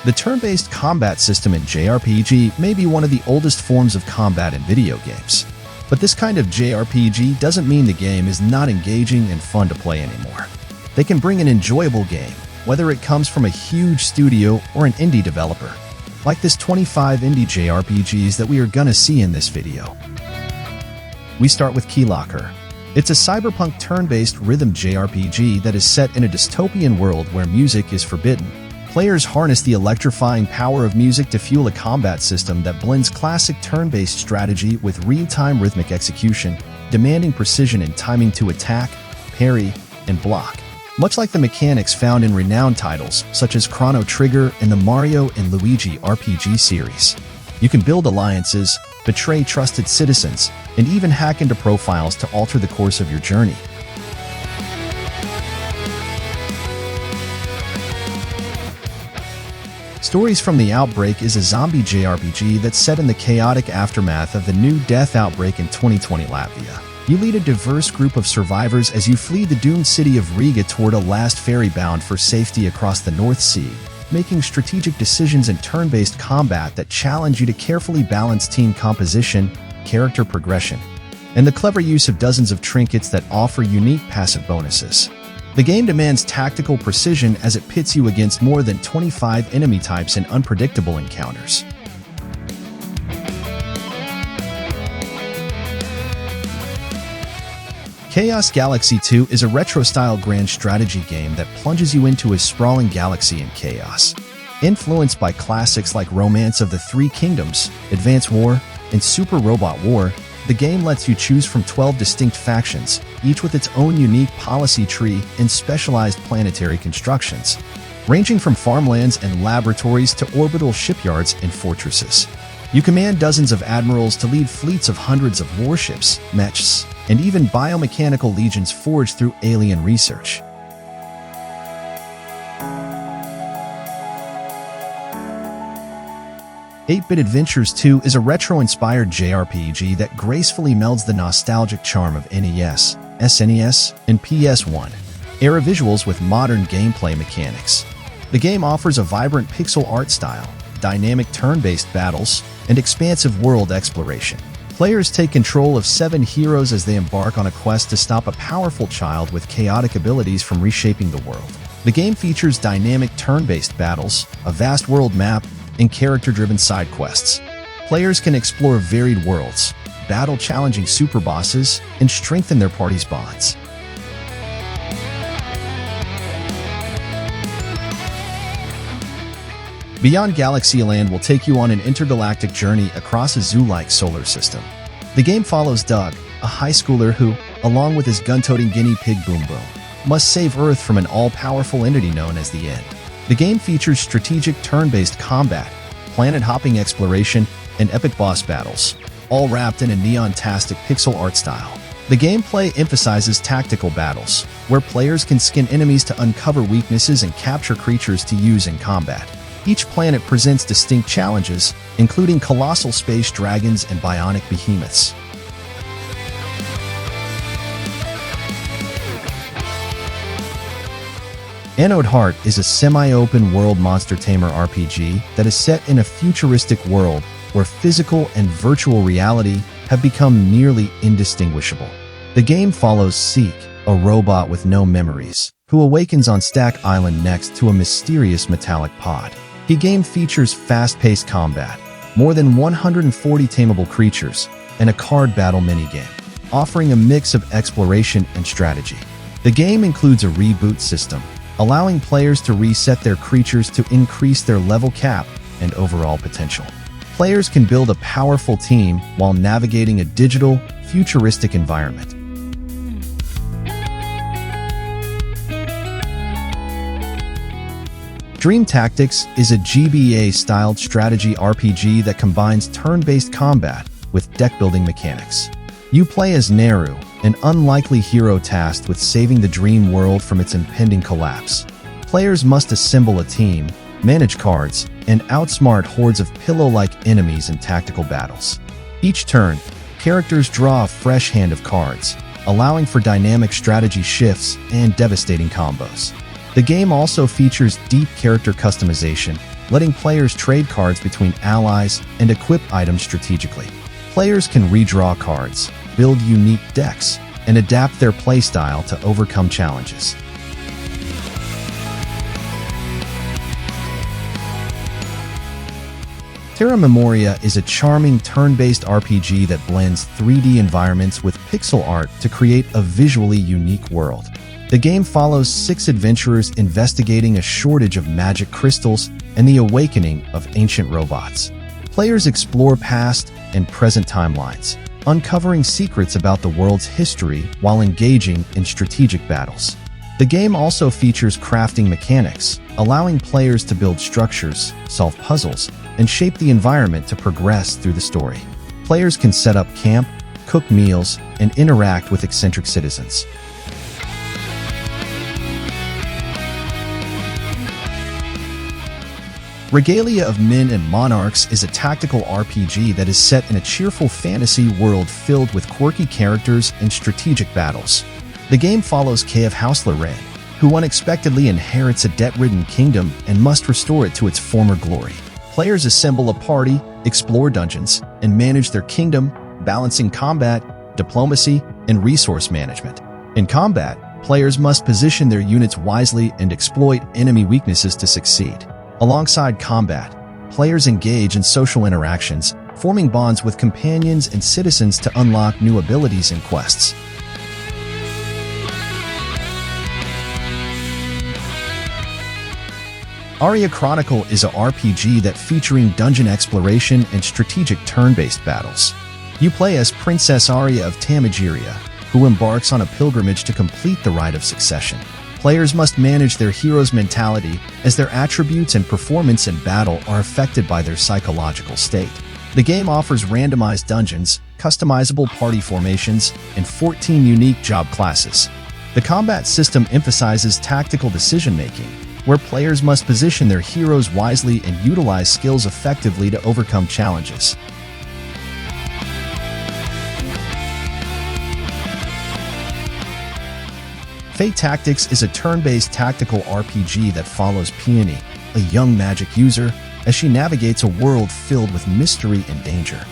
The turn-based combat system in JRPG may be one of the oldest forms of combat in video games. But this kind of JRPG doesn't mean the game is not engaging and fun to play anymore. They can bring an enjoyable game, whether it comes from a huge studio or an indie developer, like this 25 indie JRPGs that we are gonna see in this video. We start with Keylocker. It's a cyberpunk turn-based rhythm JRPG that is set in a dystopian world where music is forbidden. Players harness the electrifying power of music to fuel a combat system that blends classic turn-based strategy with real-time rhythmic execution, demanding precision and timing to attack, parry, and block. Much like the mechanics found in renowned titles such as Chrono Trigger and the Mario and Luigi RPG series. You can build alliances, betray trusted citizens, and even hack into profiles to alter the course of your journey. Stories from the Outbreak is a zombie JRPG that's set in the chaotic aftermath of the new death outbreak in 2020 Latvia. You lead a diverse group of survivors as you flee the doomed city of Riga toward a last ferry bound for safety across the North Sea, making strategic decisions and turn-based combat that challenge you to carefully balance team composition, character progression, and the clever use of dozens of trinkets that offer unique passive bonuses. The game demands tactical precision as it pits you against more than 25 enemy types in unpredictable encounters. Chaos Galaxy 2 is a retro-style grand strategy game that plunges you into a sprawling galaxy in chaos. Influenced by classics like Romance of the Three Kingdoms, Advance War, and Super Robot War, the game lets you choose from 12 distinct factions, each with its own unique policy tree and specialized planetary constructions, ranging from farmlands and laboratories to orbital shipyards and fortresses. You command dozens of admirals to lead fleets of hundreds of warships, mechs, and even biomechanical legions forged through alien research. Eight-Bit Adventures 2 is a retro-inspired JRPG that gracefully melds the nostalgic charm of NES, SNES, and PS1 era visuals with modern gameplay mechanics. The game offers a vibrant pixel art style, dynamic turn-based battles, and expansive world exploration. Players take control of 7 heroes as they embark on a quest to stop a powerful child with chaotic abilities from reshaping the world. The game features dynamic turn-based battles, a vast world map, and character-driven side quests. Players can explore varied worlds, battle challenging super bosses, and strengthen their party's bonds. Beyond Galaxyland will take you on an intergalactic journey across a zoo-like solar system. The game follows Doug, a high schooler who, along with his gun-toting guinea pig Boom Boom, must save Earth from an all-powerful entity known as the End. The game features strategic turn-based combat, planet-hopping exploration, and epic boss battles, all wrapped in a neon-tastic pixel art style. The gameplay emphasizes tactical battles, where players can skin enemies to uncover weaknesses and capture creatures to use in combat. Each planet presents distinct challenges, including colossal space dragons and bionic behemoths. Anode Heart is a semi-open world monster tamer RPG that is set in a futuristic world where physical and virtual reality have become nearly indistinguishable. The game follows Seek, a robot with no memories, who awakens on Stack Island next to a mysterious metallic pod. The game features fast-paced combat, more than 140 tameable creatures, and a card battle minigame, offering a mix of exploration and strategy. The game includes a reboot system, allowing players to reset their creatures to increase their level cap and overall potential. Players can build a powerful team while navigating a digital, futuristic environment. Dream Tactics is a GBA-styled strategy RPG that combines turn-based combat with deck-building mechanics. You play as Neru, an unlikely hero tasked with saving the dream world from its impending collapse. Players must assemble a team, manage cards, and outsmart hordes of pillow-like enemies in tactical battles. Each turn, characters draw a fresh hand of cards, allowing for dynamic strategy shifts and devastating combos. The game also features deep character customization, letting players trade cards between allies and equip items strategically. Players can redraw cards, build unique decks, and adapt their playstyle to overcome challenges. Terra Memoria is a charming turn-based RPG that blends 3D environments with pixel art to create a visually unique world. The game follows 6 adventurers investigating a shortage of magic crystals and the awakening of ancient robots. Players explore past and present timelines, uncovering secrets about the world's history while engaging in strategic battles. The game also features crafting mechanics, allowing players to build structures, solve puzzles, and shape the environment to progress through the story. Players can set up camp, cook meals, and interact with eccentric citizens. Regalia of Men and Monarchs is a tactical RPG that is set in a cheerful fantasy world filled with quirky characters and strategic battles. The game follows Kay of House Lorraine, who unexpectedly inherits a debt-ridden kingdom and must restore it to its former glory. Players assemble a party, explore dungeons, and manage their kingdom, balancing combat, diplomacy, and resource management. In combat, players must position their units wisely and exploit enemy weaknesses to succeed. Alongside combat, players engage in social interactions, forming bonds with companions and citizens to unlock new abilities and quests. ARIA Chronicle is a RPG that featuring dungeon exploration and strategic turn-based battles. You play as Princess ARIA of Tamageria, who embarks on a pilgrimage to complete the rite of succession. Players must manage their hero's mentality as their attributes and performance in battle are affected by their psychological state. The game offers randomized dungeons, customizable party formations, and 14 unique job classes. The combat system emphasizes tactical decision-making, where players must position their heroes wisely and utilize skills effectively to overcome challenges. Fae Tactics is a turn-based tactical RPG that follows Peony, a young magic user, as she navigates a world filled with mystery and danger.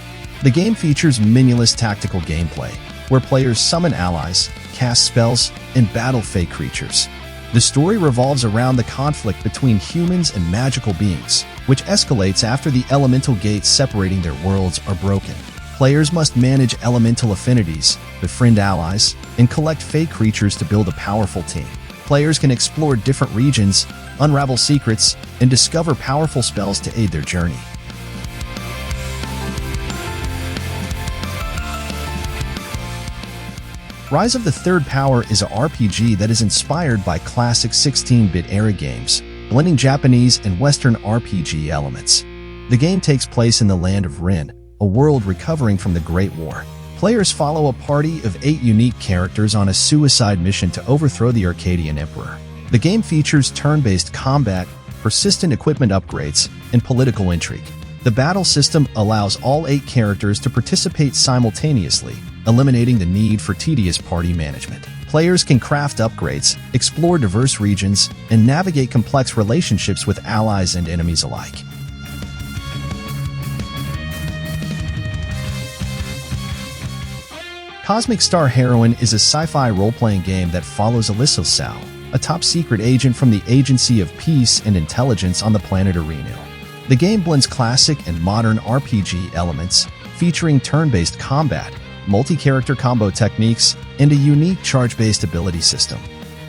The game features meaningless tactical gameplay, where players summon allies, cast spells, and battle Fae creatures. The story revolves around the conflict between humans and magical beings, which escalates after the elemental gates separating their worlds are broken. Players must manage elemental affinities, befriend allies, and collect Fae creatures to build a powerful team. Players can explore different regions, unravel secrets, and discover powerful spells to aid their journey. Rise of the Third Power is a RPG that is inspired by classic 16-bit era games, blending Japanese and Western RPG elements. The game takes place in the land of Ren, a world recovering from the Great War. Players follow a party of 8 unique characters on a suicide mission to overthrow the Arcadian Emperor. The game features turn-based combat, persistent equipment upgrades, and political intrigue. The battle system allows all 8 characters to participate simultaneously, eliminating the need for tedious party management. Players can craft upgrades, explore diverse regions, and navigate complex relationships with allies and enemies alike. Cosmic Star Heroine is a sci-fi role-playing game that follows Alyssa Sal, a top-secret agent from the Agency of Peace and Intelligence on the planet Arinu. The game blends classic and modern RPG elements, featuring turn-based combat, multi-character combo techniques, and a unique charge-based ability system.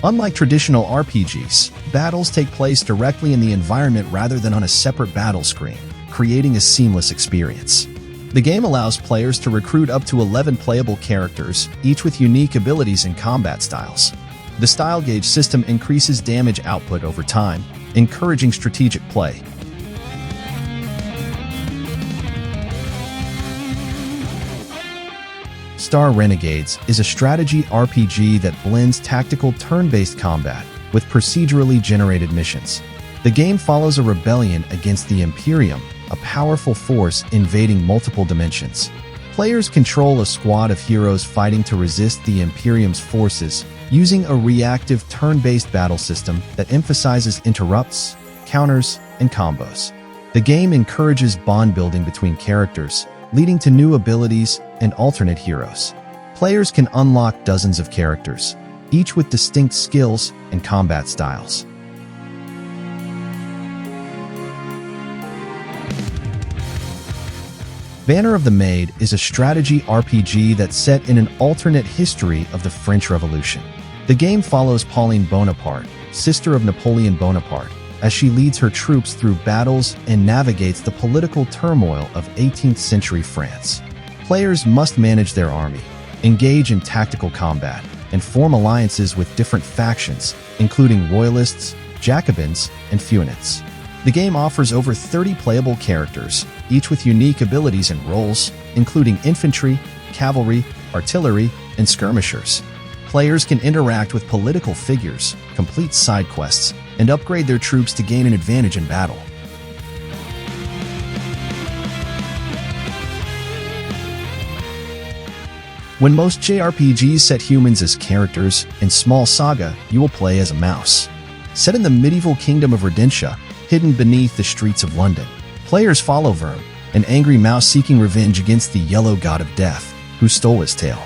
Unlike traditional RPGs, battles take place directly in the environment rather than on a separate battle screen, creating a seamless experience. The game allows players to recruit up to 11 playable characters, each with unique abilities and combat styles. The style gauge system increases damage output over time, encouraging strategic play. Star Renegades is a strategy RPG that blends tactical turn-based combat with procedurally generated missions. The game follows a rebellion against the Imperium, a powerful force invading multiple dimensions. Players control a squad of heroes fighting to resist the Imperium's forces, using a reactive turn-based battle system that emphasizes interrupts, counters, and combos. The game encourages bond building between characters, leading to new abilities and alternate heroes. Players can unlock dozens of characters, each with distinct skills and combat styles. Banner of the Maid is a strategy RPG that's set in an alternate history of the French Revolution. The game follows Pauline Bonaparte, sister of Napoleon Bonaparte, as she leads her troops through battles and navigates the political turmoil of 18th century France. Players must manage their army, engage in tactical combat, and form alliances with different factions, including Royalists, Jacobins, and Feuillants. The game offers over 30 playable characters, each with unique abilities and roles, including infantry, cavalry, artillery, and skirmishers. Players can interact with political figures, complete side quests, and upgrade their troops to gain an advantage in battle. When most JRPGs set humans as characters, in Small Saga, you will play as a mouse. Set in the medieval kingdom of Regalia, hidden beneath the streets of London, players follow Verm, an angry mouse seeking revenge against the Yellow God of Death, who stole his tail.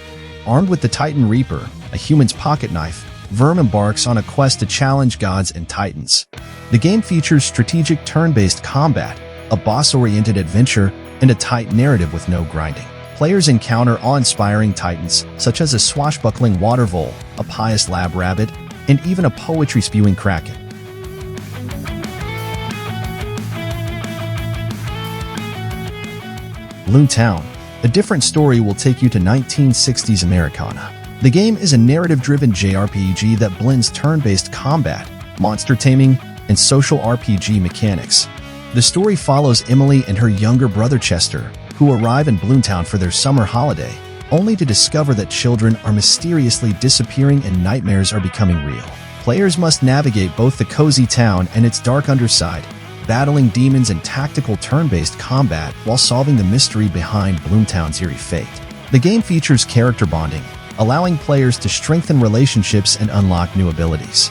Armed with the Titan Reaper, a human's pocket knife, Verm embarks on a quest to challenge gods and titans. The game features strategic turn-based combat, a boss-oriented adventure, and a tight narrative with no grinding. Players encounter awe-inspiring titans, such as a swashbuckling water vole, a pious lab rabbit, and even a poetry-spewing kraken. Bloom Town. A different story will take you to 1960s Americana. The game is a narrative-driven JRPG that blends turn-based combat, monster taming, and social RPG mechanics. The story follows Emily and her younger brother Chester, who arrive in Bloomtown for their summer holiday, only to discover that children are mysteriously disappearing and nightmares are becoming real. Players must navigate both the cozy town and its dark underside, battling demons and tactical turn-based combat while solving the mystery behind Bloomtown's eerie fate. The game features character bonding, allowing players to strengthen relationships and unlock new abilities.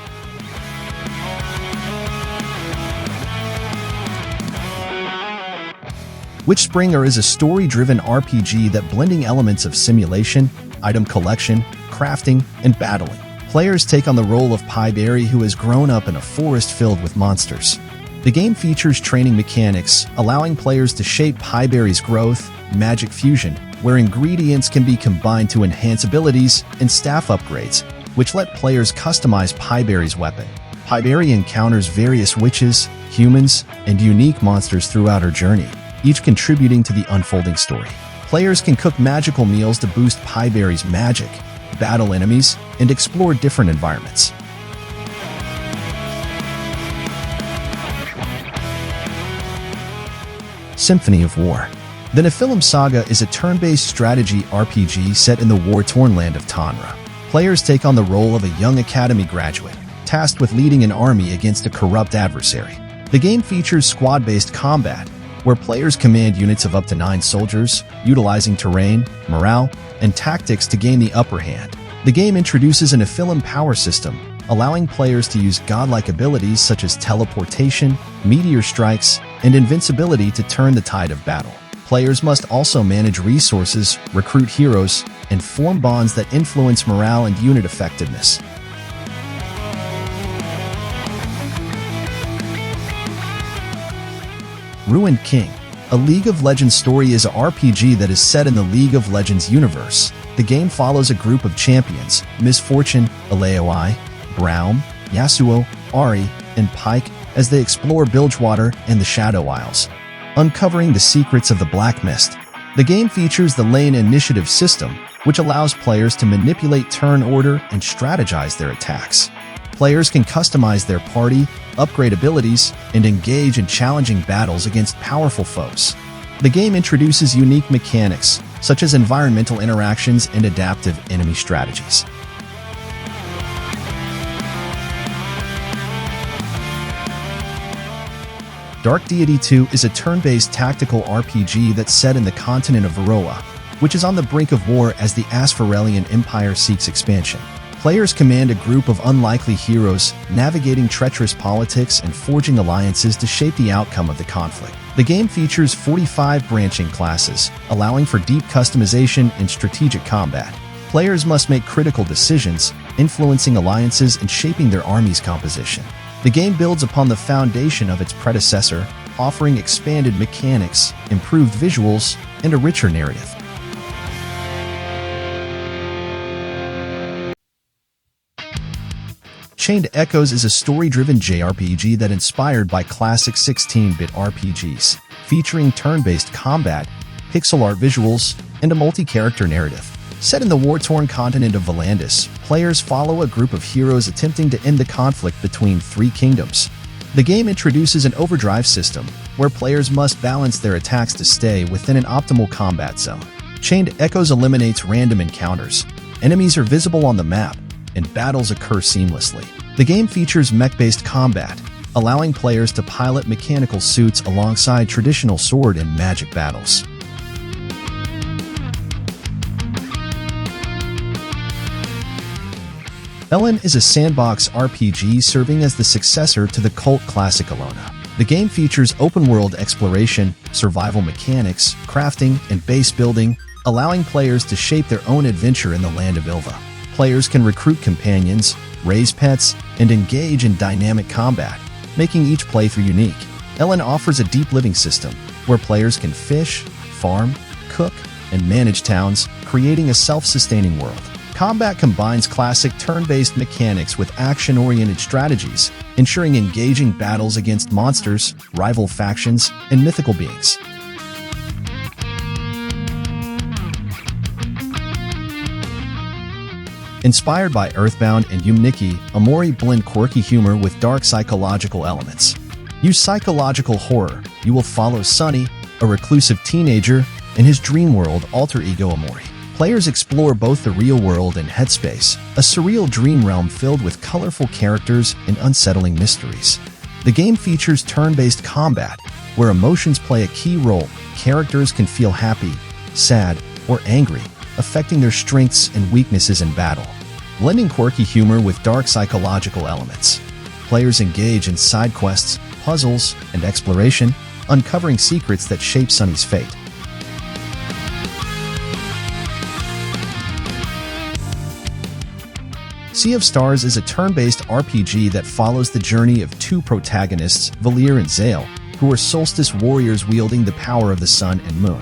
Witchspringer is a story-driven RPG that blending elements of simulation, item collection, crafting, and battling. Players take on the role of Pieberry, who has grown up in a forest filled with monsters. The game features training mechanics, allowing players to shape Pieberry's growth, magic fusion, where ingredients can be combined to enhance abilities, and staff upgrades, which let players customize Pieberry's weapon. Pieberry encounters various witches, humans, and unique monsters throughout her journey, each contributing to the unfolding story. Players can cook magical meals to boost Pieberry's magic, battle enemies, and explore different environments. Symphony of War. The Nephilim Saga is a turn-based strategy RPG set in the war-torn land of Tanra. Players take on the role of a young academy graduate, tasked with leading an army against a corrupt adversary. The game features squad-based combat, where players command units of up to 9 soldiers, utilizing terrain, morale, and tactics to gain the upper hand. The game introduces an Nephilim power system, allowing players to use godlike abilities such as teleportation, meteor strikes, and invincibility to turn the tide of battle. Players must also manage resources, recruit heroes, and form bonds that influence morale and unit effectiveness. Ruined King. A League of Legends story is an RPG that is set in the League of Legends universe. The game follows a group of champions, Misfortune, Aleoi, Braum, Yasuo, Ahri, and Pyke, as they explore Bilgewater and the Shadow Isles, uncovering the secrets of the Black Mist. The game features the lane initiative system, which allows players to manipulate turn order and strategize their attacks. Players can customize their party, upgrade abilities, and engage in challenging battles against powerful foes. The game introduces unique mechanics, such as environmental interactions and adaptive enemy strategies. Dark Deity 2 is a turn-based tactical RPG that's set in the continent of Varroa, which is on the brink of war as the Aspharelian Empire seeks expansion. Players command a group of unlikely heroes, navigating treacherous politics and forging alliances to shape the outcome of the conflict. The game features 45 branching classes, allowing for deep customization and strategic combat. Players must make critical decisions, influencing alliances and shaping their army's composition. The game builds upon the foundation of its predecessor, offering expanded mechanics, improved visuals, and a richer narrative. Chained Echoes is a story-driven JRPG that inspired by classic 16-bit RPGs, featuring turn-based combat, pixel art visuals, and a multi-character narrative. Set in the war-torn continent of Volandis, players follow a group of heroes attempting to end the conflict between three kingdoms. The game introduces an overdrive system, where players must balance their attacks to stay within an optimal combat zone. Chained Echoes eliminates random encounters. Enemies are visible on the map, and battles occur seamlessly. The game features mech-based combat, allowing players to pilot mechanical suits alongside traditional sword and magic battles. Ellen is a sandbox RPG serving as the successor to the cult classic Alona. The game features open-world exploration, survival mechanics, crafting, and base building, allowing players to shape their own adventure in the land of Ilva. Players can recruit companions, raise pets, and engage in dynamic combat, making each playthrough unique. Ellen offers a deep living system, where players can fish, farm, cook, and manage towns, creating a self-sustaining world. Combat combines classic turn-based mechanics with action-oriented strategies, ensuring engaging battles against monsters, rival factions, and mythical beings. Inspired by Earthbound and Umniki, Omori blend quirky humor with dark psychological elements. Use psychological horror, you will follow Sunny, a reclusive teenager, in his dream world alter ego Omori. Players explore both the real world and Headspace, a surreal dream realm filled with colorful characters and unsettling mysteries. The game features turn-based combat, where emotions play a key role. Characters can feel happy, sad, or angry, affecting their strengths and weaknesses in battle. Blending quirky humor with dark psychological elements. Players engage in side quests, puzzles, and exploration, uncovering secrets that shape Sunny's fate. Sea of Stars is a turn-based RPG that follows the journey of two protagonists, Valir and Zale, who are solstice warriors wielding the power of the sun and moon.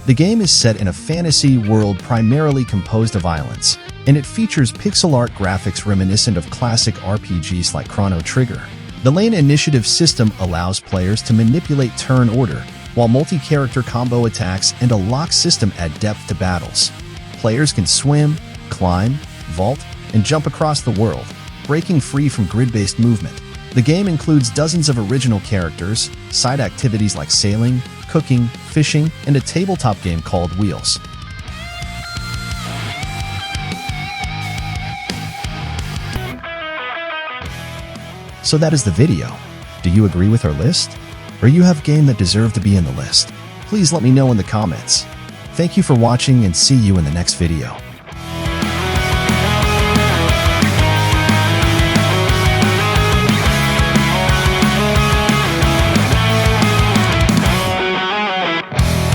The game is set in a fantasy world primarily composed of islands, and it features pixel art graphics reminiscent of classic RPGs like Chrono Trigger. The lane initiative system allows players to manipulate turn order, while multi-character combo attacks and a lock system add depth to battles. Players can swim, climb, vault, and jump across the world, breaking free from grid-based movement. The game includes dozens of original characters, side activities like sailing, cooking, fishing, and a tabletop game called Wheels. So that is the video. Do you agree with our list? Or you have game that deserve to be in the list? Please let me know in the comments. Thank you for watching and see you in the next video.